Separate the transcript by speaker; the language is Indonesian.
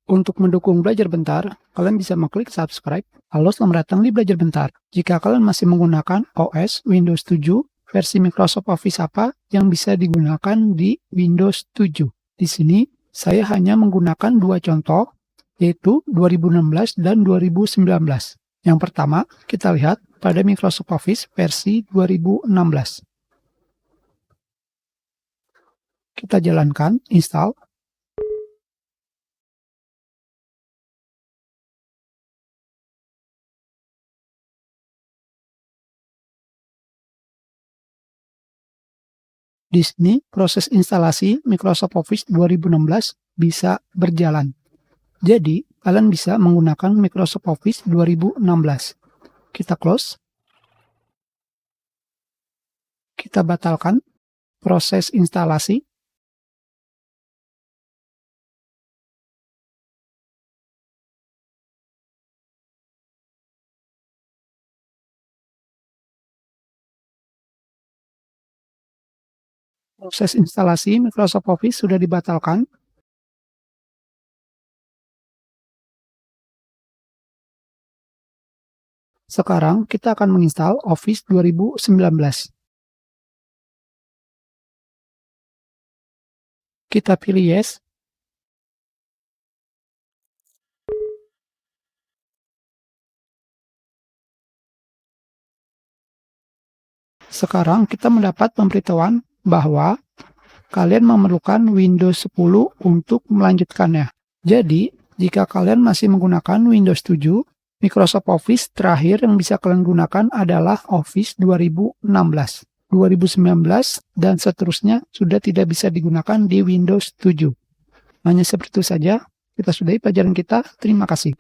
Speaker 1: Untuk mendukung Belajar Bentar, kalian bisa mengklik subscribe. Halo, selamat datang di Belajar Bentar. Jika kalian masih menggunakan OS Windows 7, versi Microsoft Office apa yang bisa digunakan di Windows 7? Di sini, saya hanya menggunakan dua contoh, yaitu 2016 dan 2019. Yang pertama, kita lihat pada Microsoft Office versi 2016. Kita jalankan, install. Di sini, proses instalasi Microsoft Office 2016 bisa berjalan. Jadi, kalian bisa menggunakan Microsoft Office 2016. Kita close. Kita batalkan proses instalasi. Proses instalasi Microsoft Office sudah dibatalkan. Sekarang kita akan menginstal Office 2019. Kita pilih yes. Sekarang kita mendapat pemberitahuan bahwa kalian memerlukan Windows 10 untuk melanjutkannya. Jadi, jika kalian masih menggunakan Windows 7, Microsoft Office terakhir yang bisa kalian gunakan adalah Office 2016. 2019 dan seterusnya sudah tidak bisa digunakan di Windows 7. Hanya seperti itu saja, kita sudahi pelajaran kita. Terima kasih.